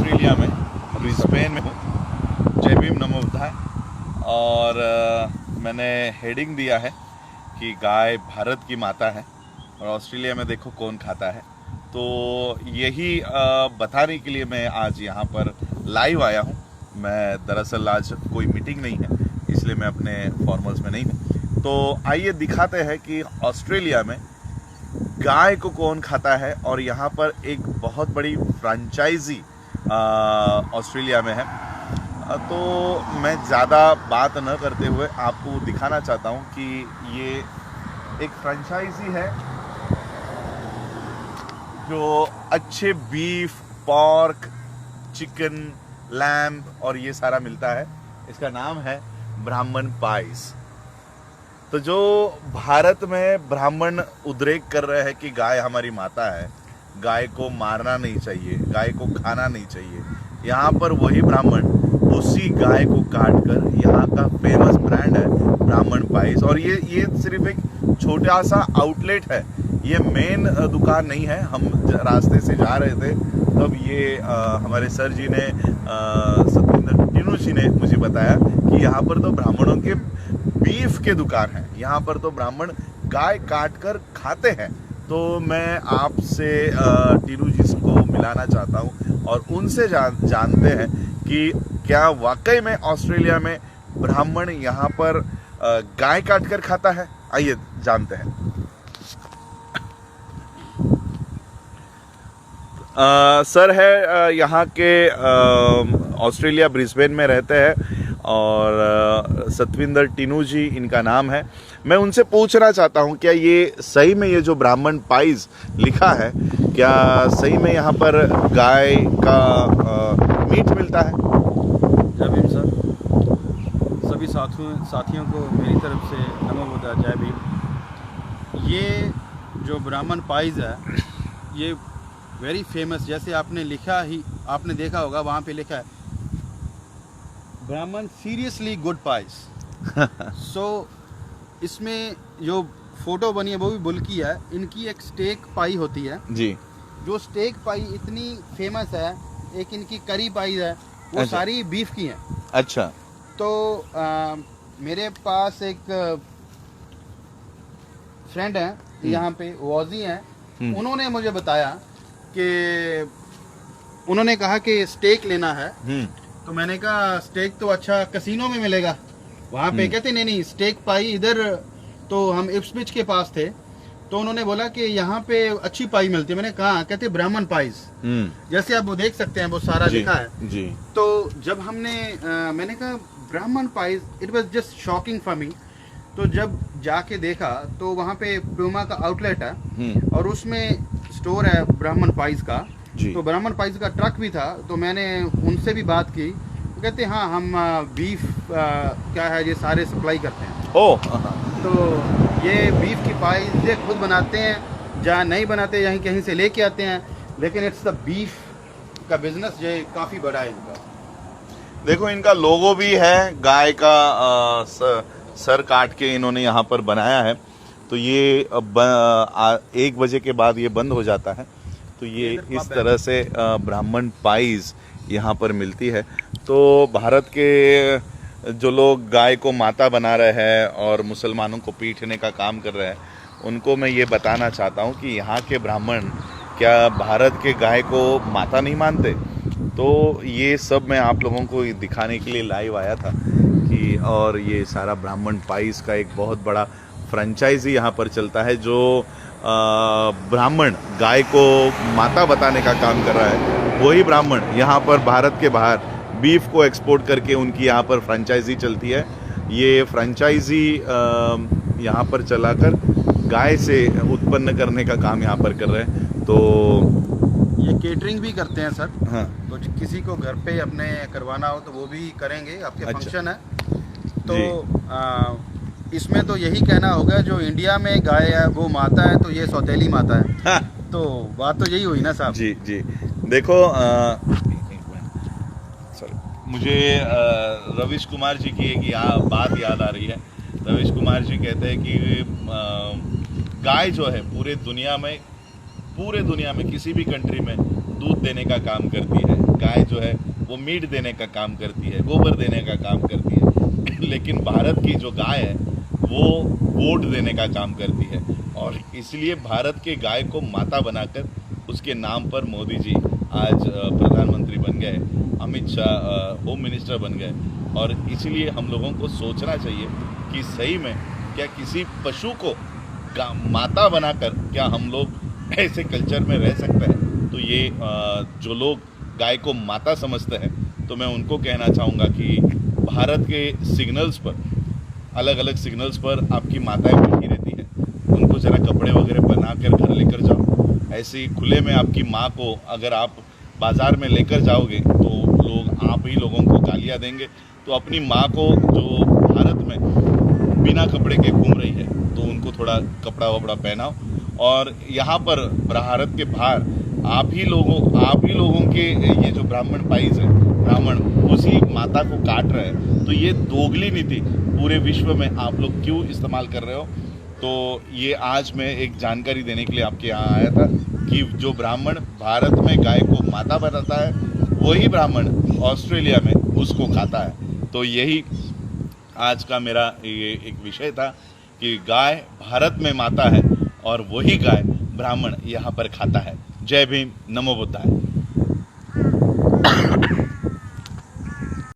Australia में Brisbane में हूँ। जय भीम नमो बुद्धाय। और मैंने हेडिंग दिया है कि गाय भारत की माता है और ऑस्ट्रेलिया में देखो कौन खाता है। तो यही बताने के लिए मैं आज यहाँ पर लाइव आया हूँ। मैं दरअसल आज कोई मीटिंग नहीं है, इसलिए मैं अपने फॉर्मल्स में नहीं हूँ। तो आइए दिखाते हैं कि ऑस्ट्रेलिया में गाय को कौन खाता है। और यहाँ पर एक बहुत बड़ी फ्रेंचाइजी ऑस्ट्रेलिया में है। तो मैं ज़्यादा बात न करते हुए आपको दिखाना चाहता हूँ कि ये एक फ्रेंचाइजी है जो अच्छे बीफ, पॉर्क, चिकन, लैम्ब और ये सारा मिलता है। इसका नाम है ब्राह्मण पाइस। तो जो भारत में ब्राह्मण उद्रेक कर रहे हैं कि गाय हमारी माता है, गाय को मारना नहीं चाहिए, गाय को खाना नहीं चाहिए, यहाँ पर वही ब्राह्मण उसी गाय को काट कर यहाँ का फेमस ब्रांड है ब्राह्मण पाइस। और ये सिर्फ एक छोटा सा आउटलेट है, ये मेन दुकान नहीं है। हम रास्ते से जा रहे थे तब ये हमारे सर जी ने सतविंदर टीनू जी ने मुझे बताया कि यहाँ पर तो ब्राह्मणों के बीफ के दुकान है, यहाँ पर तो ब्राह्मण गाय काट कर खाते हैं। तो मैं आपसे टीनू जी को मिलाना चाहता हूँ और उनसे जानते हैं कि क्या वाकई में ऑस्ट्रेलिया में ब्राह्मण यहाँ पर गाय काट कर खाता है। आइए जानते हैं। सर है यहाँ के ऑस्ट्रेलिया ब्रिस्बेन में रहते हैं और सतविंदर टीनू जी इनका नाम है। मैं उनसे पूछना चाहता हूँ क्या ये सही में ये जो ब्राह्मण पाइस लिखा है, क्या सही में यहाँ पर गाय का मीट मिलता है? जय भीम सर, सभी साथियों को मेरी तरफ से नमो बुद्धाय, जय भीम। ये जो ब्राह्मण पाइस है ये वेरी फेमस, जैसे आपने लिखा ही आपने देखा होगा वहाँ पे लिखा है ब्राह्मण सीरियसली गुड पाइस। सो इसमें जो फोटो बनी है वो भी बुल्की है। इनकी एक स्टेक पाई होती है जी, जो स्टेक पाई इतनी फेमस है। एक इनकी करी पाई है, वो अच्छा। सारी बीफ की हैं। अच्छा। तो मेरे पास एक फ्रेंड है यहाँ पे, वॉजी हैं, उन्होंने मुझे बताया कि उन्होंने कहा कि स्टेक लेना है। तो मैंने कहा स्टेक तो अच्छा कैसीनो में मिलेगा वहाँ पे। कहते नहीं स्टेक पाई इधर। तो हम इप्सविच के पास थे, तो उन्होंने बोला कि यहाँ पे अच्छी पाई मिलती है। मैंने कहा, कहते ब्राह्मण पाइस, जैसे आप वो देख सकते हैं वो सारा लिखा है जी। तो जब हमने मैंने कहा ब्राह्मण price, it was just shocking for me. तो जब जाके देखा तो वहाँ पे प्यूमा का आउटलेट है और उसमें स्टोर है ब्राह्मण पाइस का। तो ब्राह्मण पाइस का ट्रक भी था। तो मैंने उनसे भी बात की, तो कहते हाँ हम बीफ क्या है ये सारे सप्लाई करते हैं। तो ये बीफ की पाइस ये खुद बनाते हैं, जहाँ नहीं बनाते यहीं कहीं से लेके आते हैं, लेकिन इट्स द बीफ का बिजनेस जो काफ़ी बड़ा है इनका। देखो इनका लोगो भी है, गाय का सर काट के इन्होंने यहाँ पर बनाया है। तो ये 1 बजे के बाद ये बंद हो जाता है। तो ये इस तरह से ब्राह्मण पाइस यहाँ पर मिलती है। तो भारत के जो लोग गाय को माता बना रहे हैं और मुसलमानों को पीटने का काम कर रहे हैं, उनको मैं ये बताना चाहता हूँ कि यहाँ के ब्राह्मण क्या भारत के गाय को माता नहीं मानते। तो ये सब मैं आप लोगों को दिखाने के लिए लाइव आया था कि और ये सारा ब्राह्मण पाइस का एक बहुत बड़ा फ्रेंचाइजी यहाँ पर चलता है जो ब्राह्मण गाय को माता बताने का काम कर रहा है। वही ब्राह्मण यहाँ पर भारत के बाहर बीफ को एक्सपोर्ट करके उनकी यहाँ पर फ्रेंचाइजी चलती है। ये फ्रेंचाइजी यहाँ पर चलाकर गाय से उत्पन्न करने का काम यहाँ पर कर रहे हैं। तो ये केटरिंग भी करते हैं सर। हाँ। तो किसी को घर पे अपने करवाना हो तो वो भी करेंगे। आपके अच्छा। फंक्शन है तो इसमें तो यही कहना होगा जो इंडिया में गाय है वो माता है, तो ये सौतेली माता है। हाँ। तो बात तो यही हुई ना साहब। जी जी। देखो मुझे रविश कुमार जी की एक बात याद आ रही है। रविश कुमार जी कहते हैं कि गाय जो है पूरे दुनिया में किसी भी कंट्री में दूध देने का काम करती है। गाय जो है वो मीट देने का काम करती है, गोबर देने का काम करती है, लेकिन भारत की जो गाय है वो वोट देने का काम करती है। और इसलिए भारत के गाय को माता बनाकर उसके नाम पर मोदी जी आज प्रधानमंत्री बन गए, अमित शाह होम मिनिस्टर बन गए। और इसलिए हम लोगों को सोचना चाहिए कि सही में क्या किसी पशु को माता बनाकर क्या हम लोग ऐसे कल्चर में रह सकते हैं। तो ये जो लोग गाय को माता समझते हैं, तो मैं उनको कहना चाहूँगा कि भारत के सिग्नल्स पर, अलग अलग सिग्नल्स पर आपकी माताएं बैठी रहती है, उनको ज़रा कपड़े वगैरह बना कर घर लेकर जाओ। ऐसे ही खुले में आपकी माँ को अगर आप बाज़ार में लेकर जाओगे तो लोग आप ही लोगों को गालियाँ देंगे। तो अपनी माँ को जो भारत में बिना कपड़े के घूम रही है, तो उनको थोड़ा कपड़ा वपड़ा पहनाओ। और यहाँ पर भारत के बाहर आप ही लोगों के ये जो ब्राह्मण पाइज है, ब्राह्मण उसी माता को काट रहे हैं। तो ये दोगली नीति पूरे विश्व में आप लोग क्यों इस्तेमाल कर रहे हो। तो ये आज मैं एक जानकारी देने के लिए आपके यहाँ आया था कि जो ब्राह्मण भारत में गाय को माता बनाता है, वही ब्राह्मण ऑस्ट्रेलिया में उसको खाता है। तो यही आज का मेरा ये एक विषय था कि गाय भारत में माता है और वही गाय ब्राह्मण यहाँ पर खाता है। जय भीम, नमो बुद्धाय।